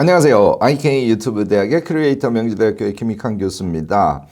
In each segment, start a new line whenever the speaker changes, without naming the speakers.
안녕하세요. IK 유튜브 대학의 크리에이터 명지대학교의 김익환 교수입니다.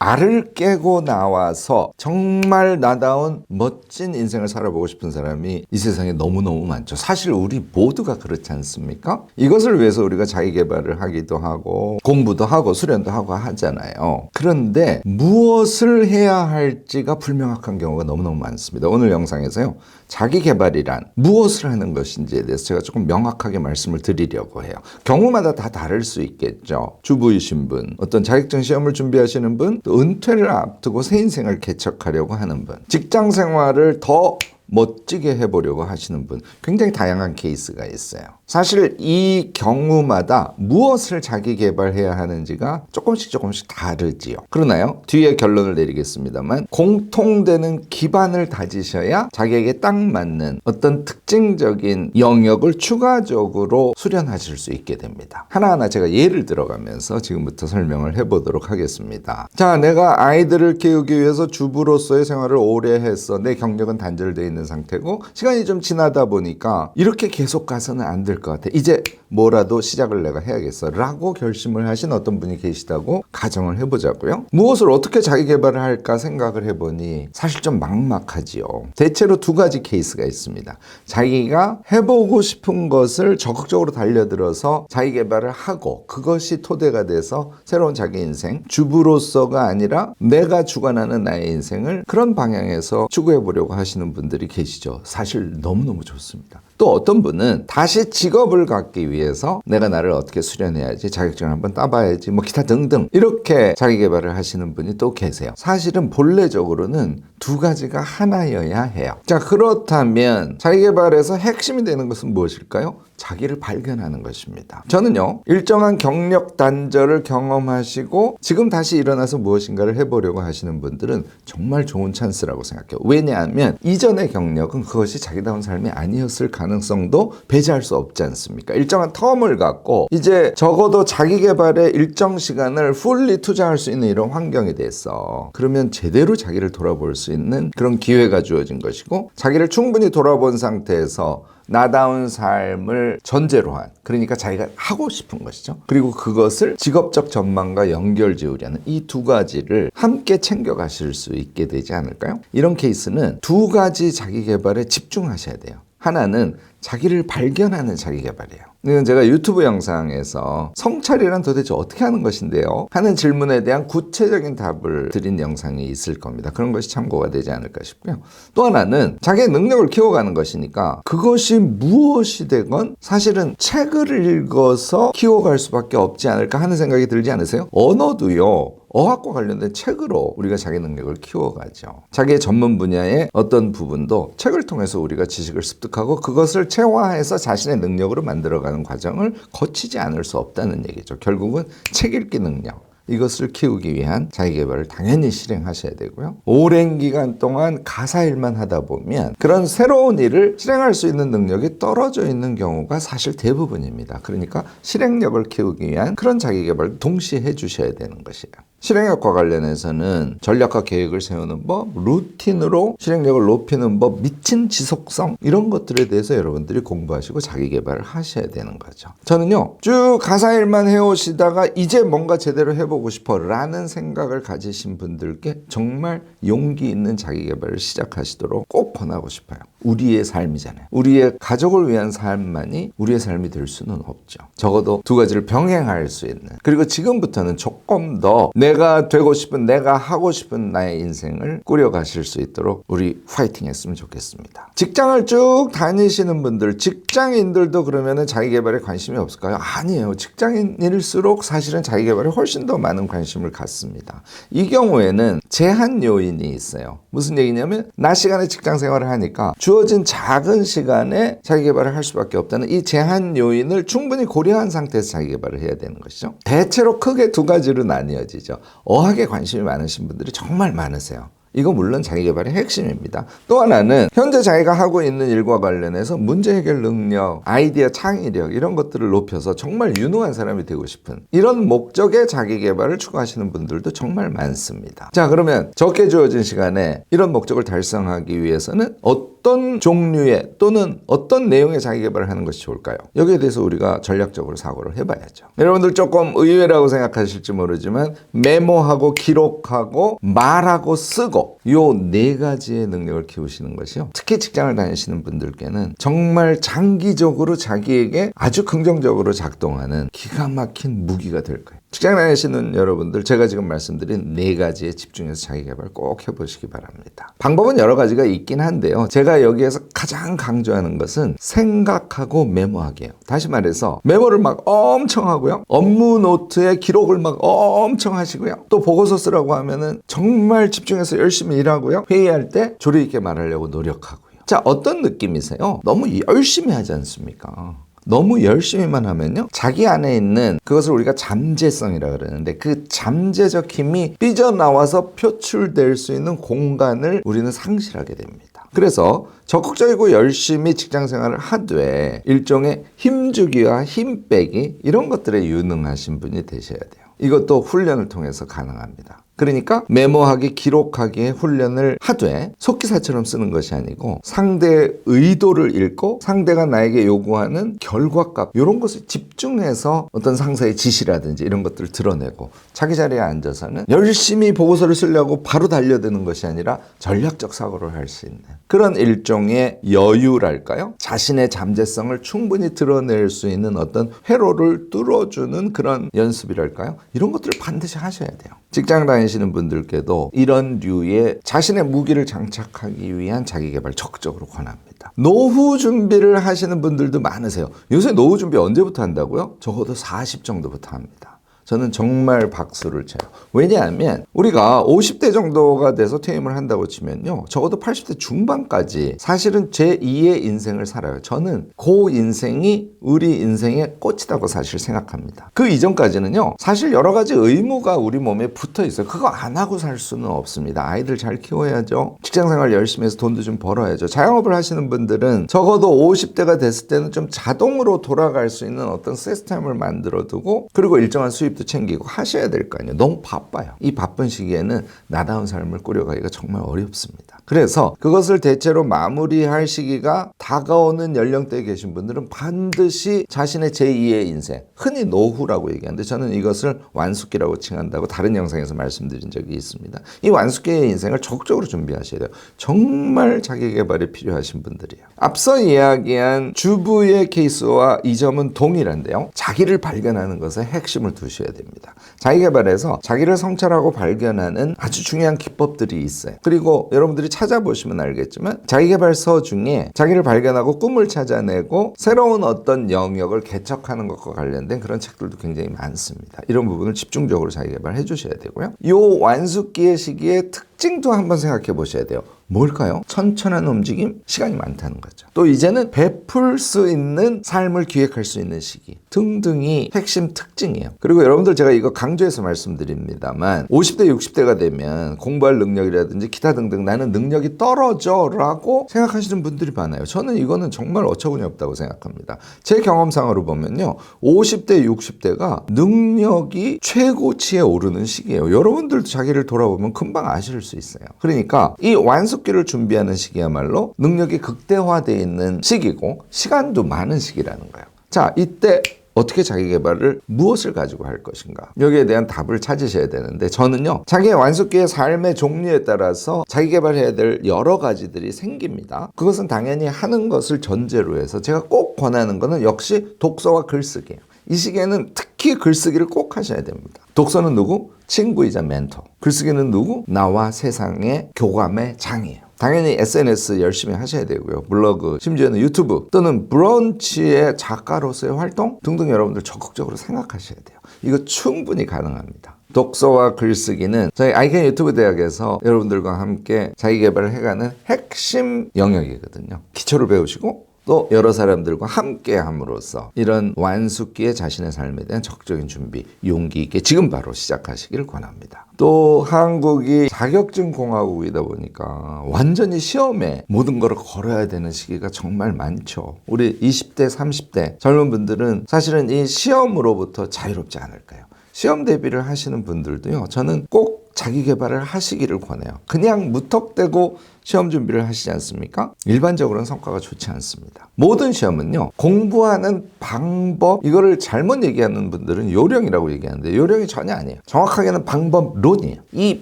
알을 깨고 나와서 정말 나다운 멋진 인생을 살아보고 싶은 사람이 이 세상에 너무너무 많죠. 사실 우리 모두가 그렇지 않습니까? 이것을 위해서 우리가 자기 개발을 하기도 하고 공부도 하고 수련도 하고 하잖아요. 그런데 무엇을 해야 할지가 불명확한 경우가 너무너무 많습니다. 오늘 영상에서요. 자기 개발이란 무엇을 하는 것인지에 대해서 제가 조금 명확하게 말씀을 드리려고 해요. 경우마다 다 다를 수 있겠죠. 주부이신 분, 어떤 자격증 시험을 준비하시는 분, 또 은퇴를 앞두고 새 인생을 개척하려고 하는 분, 직장 생활을 더 멋지게 해보려고 하시는 분, 굉장히 다양한 케이스가 있어요. 사실 이 경우마다 무엇을 자기 개발해야 하는지가 조금씩 다르지요. 그러나요? 뒤에 결론을 내리겠습니다만 공통되는 기반을 다지셔야 자기에게 딱 맞는 어떤 특징적인 영역을 추가적으로 수련하실 수 있게 됩니다. 하나하나 제가 예를 들어가면서 지금부터 설명을 해보도록 하겠습니다. 자, 내가 아이들을 키우기 위해서 주부로서의 생활을 오래 했어. 내 경력은 단절되어 있는 상태고 시간이 좀 지나다 보니까 이렇게 계속 가서는 안 될 것 같아. 이제 뭐라도 시작을 내가 해야겠어 라고 결심을 하신 어떤 분이 계시다고 가정을 해보자고요. 무엇을 어떻게 자기 개발을 할까 생각을 해보니 사실 좀 막막하지요. 대체로 두 가지 케이스가 있습니다. 자기가 해보고 싶은 것을 적극적으로 달려들어서 자기 개발을 하고 그것이 토대가 돼서 새로운 자기 인생, 주부로서가 아니라 내가 주관하는 나의 인생을 그런 방향에서 추구해보려고 하시는 분들이 계시죠. 사실 너무너무 좋습니다. 또 어떤 분은 다시 직업을 갖기 위해서 내가 나를 어떻게 수련해야지, 자격증을 한번 따봐야지, 뭐 기타 등등 이렇게 자기 개발을 하시는 분이 또 계세요. 사실은 본래적으로는 두 가지가 하나여야 해요. 자, 그렇다면 자기 개발에서 핵심이 되는 것은 무엇일까요? 자기를 발견하는 것입니다. 저는요, 일정한 경력 단절을 경험하시고 지금 다시 일어나서 무엇인가를 해보려고 하시는 분들은 정말 좋은 찬스라고 생각해요. 왜냐하면 이전의 경력은 그것이 자기다운 삶이 아니었을 가능성도 배제할 수 없지 않습니까? 일정한 텀을 갖고 이제 적어도 자기 개발에 일정 시간을 풀리 투자할 수 있는 이런 환경이 됐어. 그러면 제대로 자기를 돌아볼 수 있는 그런 기회가 주어진 것이고, 자기를 충분히 돌아본 상태에서 나다운 삶을 전제로 한, 그러니까 자기가 하고 싶은 것이죠. 그리고 그것을 직업적 전망과 연결 지으려는 이 두 가지를 함께 챙겨가실 수 있게 되지 않을까요? 이런 케이스는 두 가지 자기 개발에 집중하셔야 돼요. 하나는 자기를 발견하는 자기 개발이에요. 이건 제가 유튜브 영상에서 성찰이란 도대체 어떻게 하는 것인데요? 하는 질문에 대한 구체적인 답을 드린 영상이 있을 겁니다. 그런 것이 참고가 되지 않을까 싶고요. 또 하나는 자기의 능력을 키워가는 것이니까 그것이 무엇이 되건 사실은 책을 읽어서 키워갈 수밖에 없지 않을까 하는 생각이 들지 않으세요? 언어도요. 어학과 관련된 책으로 우리가 자기 능력을 키워가죠. 자기의 전문 분야의 어떤 부분도 책을 통해서 우리가 지식을 습득하고 그것을 체화해서 자신의 능력으로 만들어가는 과정을 거치지 않을 수 없다는 얘기죠. 결국은 책 읽기 능력, 이것을 키우기 위한 자기 개발을 당연히 실행하셔야 되고요. 오랜 기간 동안 가사 일만 하다 보면 그런 새로운 일을 실행할 수 있는 능력이 떨어져 있는 경우가 사실 대부분입니다. 그러니까 실행력을 키우기 위한 그런 자기 개발을 동시에 해주셔야 되는 것이에요. 실행력과 관련해서는 전략과 계획을 세우는 법, 루틴으로 실행력을 높이는 법, 미친 지속성, 이런 것들에 대해서 여러분들이 공부하시고 자기 개발을 하셔야 되는 거죠. 저는요, 쭉 가사 일만 해오시다가 이제 뭔가 제대로 해보고 싶어 라는 생각을 가지신 분들께 정말 용기 있는 자기 개발을 시작하시도록 꼭 권하고 싶어요. 우리의 삶이잖아요. 우리의 가족을 위한 삶만이 우리의 삶이 될 수는 없죠. 적어도 두 가지를 병행할 수 있는, 그리고 지금부터는 조금 더 내가 되고 싶은, 내가 하고 싶은 나의 인생을 꾸려가실 수 있도록 우리 파이팅 했으면 좋겠습니다. 직장을 쭉 다니시는 분들, 직장인들도 그러면은 자기 개발에 관심이 없을까요? 아니에요. 직장인일수록 사실은 자기 개발에 훨씬 더 많은 관심을 갖습니다. 이 경우에는 제한 요인이 있어요. 무슨 얘기냐면 낮 시간에 직장 생활을 하니까 주어진 작은 시간에 자기 개발을 할 수밖에 없다는 이 제한 요인을 충분히 고려한 상태에서 자기 개발을 해야 되는 것이죠. 대체로 크게 두 가지로 나뉘어지죠. 어학에 관심이 많으신 분들이 정말 많으세요. 이거 물론 자기 개발의 핵심입니다. 또 하나는 현재 자기가 하고 있는 일과 관련해서 문제 해결 능력, 아이디어 창의력, 이런 것들을 높여서 정말 유능한 사람이 되고 싶은 이런 목적의 자기 개발을 추구하시는 분들도 정말 많습니다. 자, 그러면 적게 주어진 시간에 이런 목적을 달성하기 위해서는 어떤 어떤 종류의 또는 어떤 내용의 자기 개발을 하는 것이 좋을까요? 여기에 대해서 우리가 전략적으로 사고를 해봐야죠. 여러분들 조금 의외라고 생각하실지 모르지만 메모하고 기록하고 말하고 쓰고 요 4가지의 능력을 키우시는 것이요. 특히 직장을 다니시는 분들께는 정말 장기적으로 자기에게 아주 긍정적으로 작동하는 기가 막힌 무기가 될 거예요. 직장 다니시는 여러분들 제가 지금 말씀드린 4가지에 집중해서 자기 개발 꼭 해보시기 바랍니다. 방법은 여러 가지가 있긴 한데요. 제가 여기에서 가장 강조하는 것은 생각하고 메모하기예요. 다시 말해서 메모를 막 엄청 하고요. 업무 노트에 기록을 막 엄청 하시고요. 또 보고서 쓰라고 하면은 정말 집중해서 열심히 일하고요. 회의할 때 조리 있게 말하려고 노력하고요. 자, 어떤 느낌이세요? 너무 열심히 하지 않습니까? 너무 열심히만 하면요, 자기 안에 있는 그것을 우리가 잠재성이라 그러는데 그 잠재적 힘이 삐져나와서 표출될 수 있는 공간을 우리는 상실하게 됩니다. 그래서 적극적이고 열심히 직장 생활을 하되 일종의 힘주기와 힘 빼기 이런 것들에 유능하신 분이 되셔야 돼요. 이것도 훈련을 통해서 가능합니다. 그러니까 메모하기, 기록하기의 훈련을 하되 속기사처럼 쓰는 것이 아니고 상대의 의도를 읽고 상대가 나에게 요구하는 결과값 이런 것을 집중해서 어떤 상사의 지시라든지 이런 것들을 드러내고 자기 자리에 앉아서는 열심히 보고서를 쓰려고 바로 달려드는 것이 아니라 전략적 사고를 할 수 있는 그런 일종의 여유랄까요? 자신의 잠재성을 충분히 드러낼 수 있는 어떤 회로를 뚫어주는 그런 연습이랄까요? 이런 것들을 반드시 하셔야 돼요. 직장 다니시는 분들께도 이런 류의 자신의 무기를 장착하기 위한 자기개발 적극적으로 권합니다. 노후 준비를 하시는 분들도 많으세요. 요새 노후 준비 언제부터 한다고요? 적어도 40 정도부터 합니다. 저는 정말 박수를 쳐요. 왜냐하면 우리가 50대 정도가 돼서 퇴임을 한다고 치면요, 적어도 80대 중반까지 사실은 제2의 인생을 살아요. 저는 그 인생이 우리 인생의 꽃이라고 사실 생각합니다. 그 이전까지는요, 사실 여러 가지 의무가 우리 몸에 붙어 있어요. 그거 안 하고 살 수는 없습니다. 아이들 잘 키워야죠. 직장생활 열심히 해서 돈도 좀 벌어야죠. 자영업을 하시는 분들은 적어도 50대가 됐을 때는 좀 자동으로 돌아갈 수 있는 어떤 시스템을 만들어 두고 그리고 일정한 수입 챙기고 하셔야 될 거 아니에요. 너무 바빠요. 이 바쁜 시기에는 나다운 삶을 꾸려가기가 정말 어렵습니다. 그래서 그것을 대체로 마무리할 시기가 다가오는 연령대에 계신 분들은 반드시 자신의 제2의 인생, 흔히 노후라고 얘기하는데 저는 이것을 완숙기라고 칭한다고 다른 영상에서 말씀드린 적이 있습니다. 이 완숙기의 인생을 적극적으로 준비하셔야 돼요. 정말 자기개발이 필요하신 분들이에요. 앞서 이야기한 주부의 케이스와 이 점은 동일한데요. 자기를 발견하는 것에 핵심을 두셔야 됩니다. 자기개발에서 자기를 성찰하고 발견하는 아주 중요한 기법들이 있어요. 그리고 여러분들이 찾아보시면 알겠지만 자기개발서 중에 자기를 발견하고 꿈을 찾아내고 새로운 어떤 영역을 개척하는 것과 관련된 그런 책들도 굉장히 많습니다. 이런 부분을 집중적으로 자기개발 해주셔야 되고요. 이 완숙기의 시기에 특징도 한번 생각해 보셔야 돼요. 뭘까요? 천천한 움직임, 시간이 많다는 거죠. 또 이제는 베풀 수 있는 삶을 기획할 수 있는 시기 등등이 핵심 특징이에요. 그리고 여러분들 제가 이거 강조해서 말씀드립니다만 50대, 60대가 되면 공부할 능력이라든지 기타 등등 나는 능력이 떨어져 라고 생각하시는 분들이 많아요. 저는 이거는 정말 어처구니 없다고 생각합니다. 제 경험상으로 보면요, 50대, 60대가 능력이 최고치에 오르는 시기예요. 여러분들도 자기를 돌아보면 금방 아실 수 있어요. 그러니까 이 완숙기를 준비하는 시기야말로 능력이 극대화되어 있는 시기고 시간도 많은 시기라는 거예요. 자, 이때 어떻게 자기개발을 무엇을 가지고 할 것인가? 여기에 대한 답을 찾으셔야 되는데 저는요, 자기의 완숙기의 삶의 종류에 따라서 자기개발해야 될 여러 가지들이 생깁니다. 그것은 당연히 하는 것을 전제로 해서 제가 꼭 권하는 것은 역시 독서와 글쓰기예요. 이 시기에는 특히 글쓰기를 꼭 하셔야 됩니다. 독서는 누구? 친구이자 멘토. 글쓰기는 누구? 나와 세상의 교감의 장이에요. 당연히 SNS 열심히 하셔야 되고요. 블로그, 심지어는 유튜브 또는 브런치의 작가로서의 활동 등등 여러분들 적극적으로 생각하셔야 돼요. 이거 충분히 가능합니다. 독서와 글쓰기는 저희 아이캔 유튜브 대학에서 여러분들과 함께 자기개발을 해가는 핵심 영역이거든요. 기초를 배우시고 또 여러 사람들과 함께 함으로써 이런 완숙기의 자신의 삶에 대한 적극적인 준비, 용기 있게 지금 바로 시작하시길 권합니다. 또 한국이 자격증 공화국이다 보니까 완전히 시험에 모든 걸 걸어야 되는 시기가 정말 많죠. 우리 20대, 30대 젊은 분들은 사실은 이 시험으로부터 자유롭지 않을까요? 시험 대비를 하시는 분들도요, 저는 꼭 자기 개발을 하시기를 권해요. 그냥 무턱대고 시험 준비를 하시지 않습니까? 일반적으로는 성과가 좋지 않습니다. 모든 시험은요, 공부하는 방법, 이거를 잘못 얘기하는 분들은 요령이라고 얘기하는데 요령이 전혀 아니에요. 정확하게는 방법론이에요. 이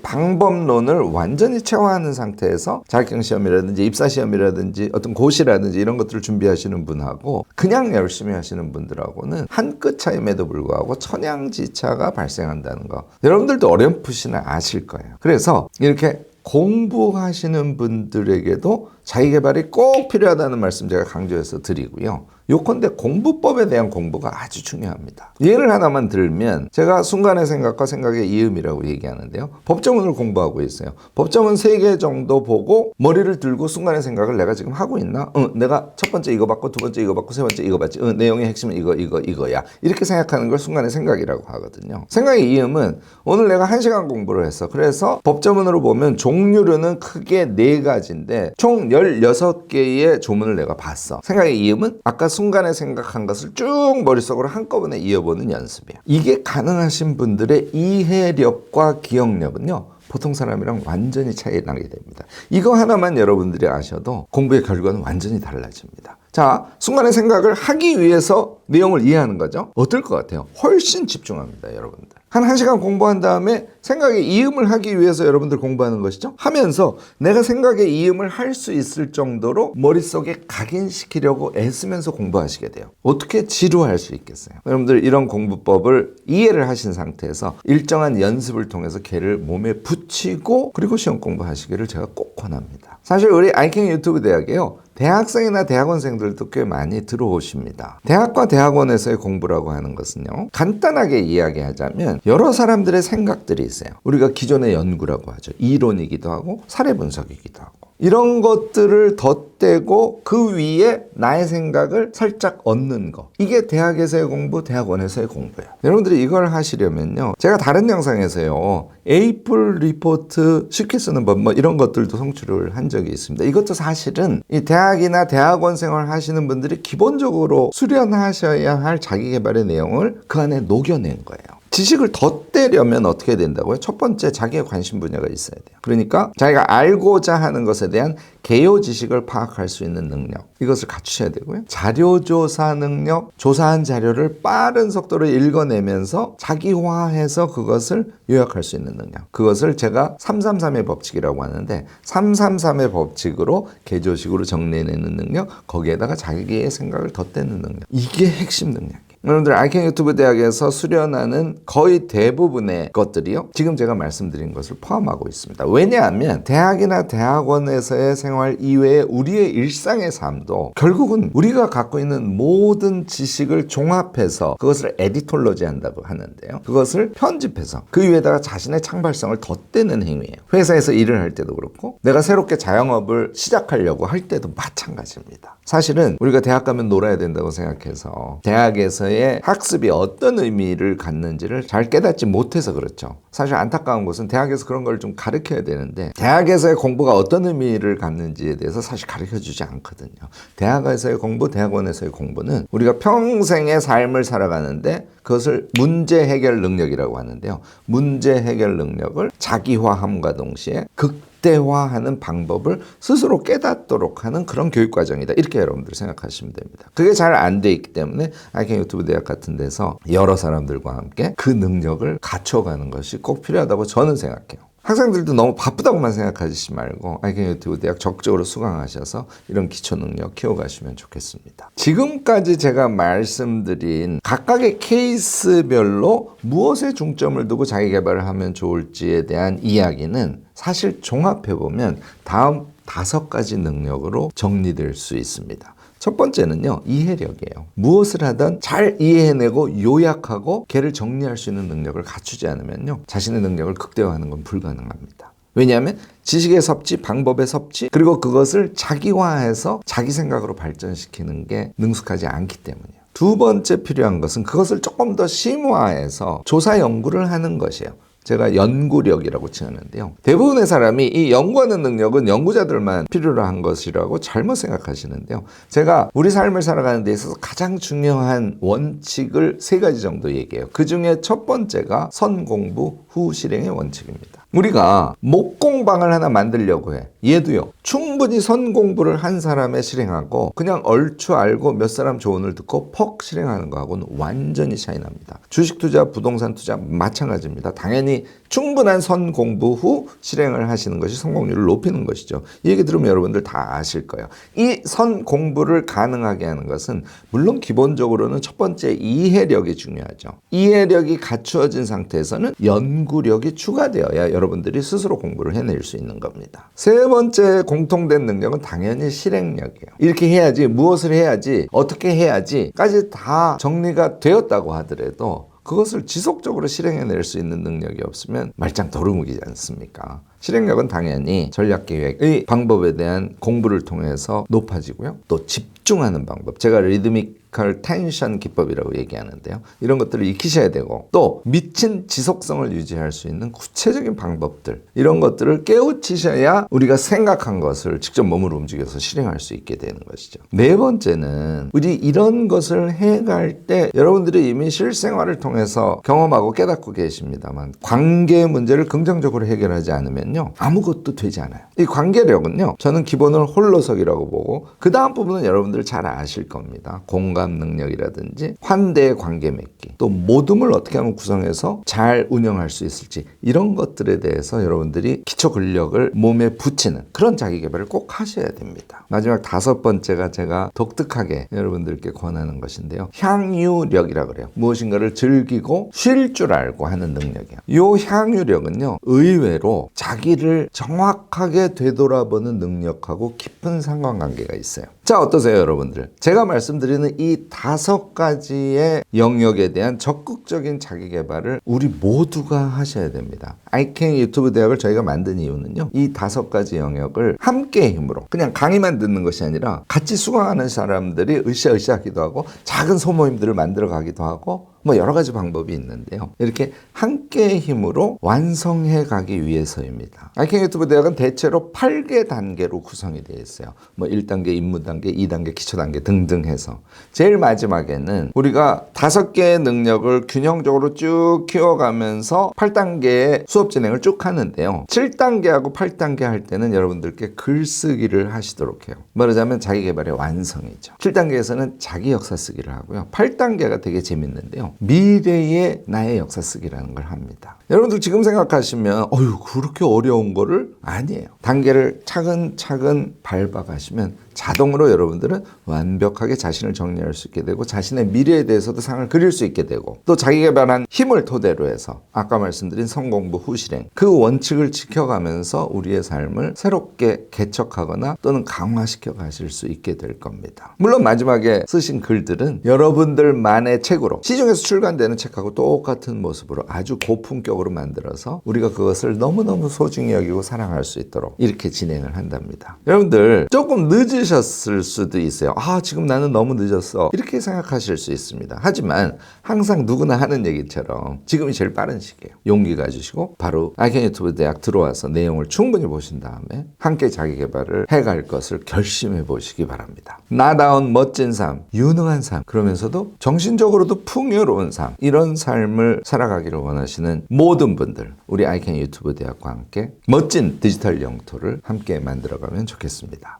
방법론을 완전히 체화하는 상태에서 자격시험이라든지 입사시험이라든지 어떤 고시라든지 이런 것들을 준비하시는 분하고 그냥 열심히 하시는 분들하고는 한 끗 차임에도 불구하고 천양지차가 발생한다는 거, 여러분들도 어렴풋이나 아실 거예요. 그래서 이렇게 공부하시는 분들에게도 자기개발이 꼭 필요하다는 말씀 제가 강조해서 드리고요. 요컨대 공부법에 대한 공부가 아주 중요합니다. 예를 하나만 들면 제가 순간의 생각과 생각의 이음이라고 얘기하는데요. 법조문을 공부하고 있어요. 법조문 3개 정도 보고 머리를 들고 순간의 생각을 내가 지금 하고 있나? 내가 첫 번째 이거 받고 두 번째 이거 받고 세 번째 이거 받지. 내용의 핵심은 이거야. 이렇게 생각하는 걸 순간의 생각이라고 하거든요. 생각의 이음은 오늘 내가 1시간 공부를 했어. 그래서 법조문으로 보면 종류로는 크게 4가지인데 총 16개의 조문을 내가 봤어. 생각의 이음은 아까 순간에 생각한 것을 쭉 머릿속으로 한꺼번에 이어보는 연습이에요. 이게 가능하신 분들의 이해력과 기억력은요, 보통 사람이랑 완전히 차이 나게 됩니다. 이거 하나만 여러분들이 아셔도 공부의 결과는 완전히 달라집니다. 자, 순간의 생각을 하기 위해서 내용을 이해하는 거죠. 어떨 것 같아요? 훨씬 집중합니다, 여러분들. 한 1시간 공부한 다음에 생각의 이음을 하기 위해서 여러분들 공부하는 것이죠. 하면서 내가 생각의 이음을 할 수 있을 정도로 머릿속에 각인시키려고 애쓰면서 공부하시게 돼요. 어떻게 지루할 수 있겠어요? 여러분들 이런 공부법을 이해를 하신 상태에서 일정한 연습을 통해서 걔를 몸에 붙이고 그리고 시험 공부하시기를 제가 꼭 권합니다. 사실 우리 아이킹 유튜브 대학에요, 대학생이나 대학원생들도 꽤 많이 들어오십니다. 대학과 대학원에서의 공부라고 하는 것은요, 간단하게 이야기하자면 여러 사람들의 생각들이 있어요. 우리가 기존의 연구라고 하죠. 이론이기도 하고 사례 분석이기도 하고. 이런 것들을 덧대고 그 위에 나의 생각을 살짝 얻는 거, 이게 대학에서의 공부, 대학원에서의 공부예요. 여러분들이 이걸 하시려면요, 제가 다른 영상에서요 에이플 리포트 쉽게 쓰는 법 이런 것들도 송출을 한 적이 있습니다. 이것도 사실은 이 대학이나 대학원 생활 하시는 분들이 기본적으로 수련하셔야 할 자기개발의 내용을 그 안에 녹여낸 거예요. 지식을 덧대려면 어떻게 된다고요? 첫 번째, 자기의 관심 분야가 있어야 돼요. 그러니까 자기가 알고자 하는 것에 대한 개요 지식을 파악할 수 있는 능력, 이것을 갖추셔야 되고요. 자료조사 능력, 조사한 자료를 빠른 속도로 읽어내면서 자기화해서 그것을 요약할 수 있는 능력, 그것을 제가 333의 법칙이라고 하는데 333의 법칙으로 개조식으로 정리해내는 능력, 거기에다가 자기의 생각을 덧대는 능력, 이게 핵심 능력이에요. 여러분들 아이킹 유튜브 대학에서 수련하는 거의 대부분의 것들이요, 지금 제가 말씀드린 것을 포함하고 있습니다. 왜냐하면 대학이나 대학원에서의 생활 이외에 우리의 일상의 삶도 결국은 우리가 갖고 있는 모든 지식을 종합해서 그것을 에디톨로지 한다고 하는데요, 그것을 편집해서 그 위에다가 자신의 창발성을 덧대는 행위예요. 회사에서 일을 할 때도 그렇고 내가 새롭게 자영업을 시작하려고 할 때도 마찬가지입니다. 사실은 우리가 대학 가면 놀아야 된다고 생각해서 대학에서의 학습이 어떤 의미를 갖는지를 잘 깨닫지 못해서 그렇죠. 사실 안타까운 것은 대학에서 그런 걸 좀 가르쳐야 되는데 대학에서의 공부가 어떤 의미를 갖는지에 대해서 사실 가르쳐주지 않거든요. 대학에서의 공부, 대학원에서의 공부는 우리가 평생의 삶을 살아가는데 그것을 문제 해결 능력이라고 하는데요, 문제 해결 능력을 자기화함과 동시에 극대화하는 방법을 스스로 깨닫도록 하는 그런 교육과정이다, 이렇게 여러분들 생각하시면 됩니다. 그게 잘 안 돼 있기 때문에 아이킹 유튜브 대학 같은 데서 여러 사람들과 함께 그 능력을 갖춰가는 것이 꼭 필요하다고 저는 생각해요. 학생들도 너무 바쁘다고만 생각하시지 말고 아이킹 유튜브 대학 적극적으로 수강하셔서 이런 기초 능력 키워가시면 좋겠습니다. 지금까지 제가 말씀드린 각각의 케이스별로 무엇에 중점을 두고 자기 개발을 하면 좋을지에 대한 이야기는 사실 종합해보면 다음 5가지 능력으로 정리될 수 있습니다. 첫 번째는요, 이해력이에요. 무엇을 하든 잘 이해해내고 요약하고 걔를 정리할 수 있는 능력을 갖추지 않으면요, 자신의 능력을 극대화하는 건 불가능합니다. 왜냐하면 지식의 섭취, 방법의 섭취, 그리고 그것을 자기화해서 자기 생각으로 발전시키는 게 능숙하지 않기 때문이에요. 두 번째 필요한 것은 그것을 조금 더 심화해서 조사 연구를 하는 것이에요. 제가 연구력이라고 칭하는데요, 대부분의 사람이 이 연구하는 능력은 연구자들만 필요로 한 것이라고 잘못 생각하시는데요, 제가 우리 삶을 살아가는 데 있어서 가장 중요한 원칙을 3가지 정도 얘기해요. 그 중에 첫 번째가 선공부 후 실행의 원칙입니다. 우리가 목공방을 하나 만들려고 해. 얘도요. 충분히 선 공부를 한 사람의 실행하고 그냥 얼추 알고 몇 사람 조언을 듣고 퍽 실행하는 거하고는 완전히 차이 납니다. 주식 투자, 부동산 투자 마찬가지입니다. 당연히 충분한 선 공부 후 실행을 하시는 것이 성공률을 높이는 것이죠. 이 얘기 들으면 여러분들 다 아실 거예요. 이 선 공부를 가능하게 하는 것은 물론 기본적으로는 첫 번째 이해력이 중요하죠. 이해력이 갖추어진 상태에서는 연구력이 추가되어야 여러분들이 스스로 공부를 해낼 수 있는 겁니다. 세 번째 공통된 능력은 당연히 실행력이에요. 이렇게 해야지, 무엇을 해야지, 어떻게 해야지까지 다 정리가 되었다고 하더라도 그것을 지속적으로 실행해낼 수 있는 능력이 없으면 말짱 도루묵이지 않습니까? 실행력은 당연히 전략기획의 방법에 대한 공부를 통해서 높아지고요. 또 집중하는 방법. 제가 리드미컬 텐션 기법이라고 얘기하는데요. 이런 것들을 익히셔야 되고 또 미친 지속성을 유지할 수 있는 구체적인 방법들. 이런 것들을 깨우치셔야 우리가 생각한 것을 직접 몸으로 움직여서 실행할 수 있게 되는 것이죠. 네 번째는 우리 이런 것을 해갈 때 여러분들이 이미 실생활을 통해서 경험하고 깨닫고 계십니다만 관계 문제를 긍정적으로 해결하지 않으면 아무것도 되지 않아요. 이 관계력은요, 저는 기본을 홀로서기라고 보고 그 다음 부분은 여러분들 잘 아실 겁니다. 공감 능력이라든지 환대의 관계 맺기, 또 모둠을 어떻게 하면 구성해서 잘 운영할 수 있을지 이런 것들에 대해서 여러분들이 기초 근력을 몸에 붙이는 그런 자기 개발을 꼭 하셔야 됩니다. 마지막 다섯 번째가 제가 독특하게 여러분들께 권하는 것인데요. 향유력이라고 그래요. 무엇인가를 즐기고 쉴 줄 알고 하는 능력이에요. 이 향유력은요, 의외로 자기를 정확하게 되돌아보는 능력하고 깊은 상관관계가 있어요. 자, 어떠세요, 여러분들? 제가 말씀드리는 이 다섯 가지의 영역에 대한 적극적인 자기 개발을 우리 모두가 하셔야 됩니다. 아이캔 유튜브 대학을 저희가 만든 이유는요, 이 다섯 가지 영역을 함께의 힘으로 그냥 강의만 듣는 것이 아니라 같이 수강하는 사람들이 으쌰으쌰 하기도 하고 작은 소모임들을 만들어 가기도 하고 뭐 여러 가지 방법이 있는데요. 이렇게 함께의 힘으로 완성해 가기 위해서입니다. 아이캔 유튜브 대학은 대체로 8개 단계로 구성이 되어 있어요. 뭐 1단계 입문 단계, 2단계 기초 단계 등등 해서 제일 마지막에는 우리가 5개의 능력을 균형적으로 쭉 키워가면서 8단계의 수업 진행을 쭉 하는데요. 7단계하고 8단계 할 때는 여러분들께 글쓰기를 하시도록 해요. 말하자면 자기 개발의 완성이죠. 7단계에서는 자기 역사 쓰기를 하고요. 8단계가 되게 재밌는데요. 미래의 나의 역사 쓰기라는 걸 합니다. 여러분들 지금 생각하시면 어휴 그렇게 어려운 거를 아니에요. 단계를 차근차근 밟아가시면 자동으로 여러분들은 완벽하게 자신을 정리할 수 있게 되고 자신의 미래에 대해서도 상을 그릴 수 있게 되고 또 자기 개발한 힘을 토대로 해서 아까 말씀드린 성공부 후 실행 그 원칙을 지켜가면서 우리의 삶을 새롭게 개척하거나 또는 강화시켜 가실 수 있게 될 겁니다. 물론 마지막에 쓰신 글들은 여러분들만의 책으로 시중에서 출간되는 책하고 똑같은 모습으로 아주 고품격으로 만들어서 우리가 그것을 너무너무 소중히 여기고 사랑할 수 있도록 이렇게 진행을 한답니다. 여러분들 조금 늦으셨을 수도 있어요. 아 지금 나는 너무 늦었어 이렇게 생각하실 수 있습니다. 하지만 항상 누구나 하는 얘기처럼 지금이 제일 빠른 시기예요. 용기 가지시고 바로 아이캔 유튜브 대학 들어와서 내용을 충분히 보신 다음에 함께 자기 개발을 해갈 것을 결심해 보시기 바랍니다. 나다운 멋진 삶, 유능한 삶 그러면서도 정신적으로도 풍요로운 삶 이런 삶을 살아가기를 원하시는 모든 분들 우리 아이캔 유튜브 대학과 함께 멋진 디지털 영토를 함께 만들어가면 좋겠습니다.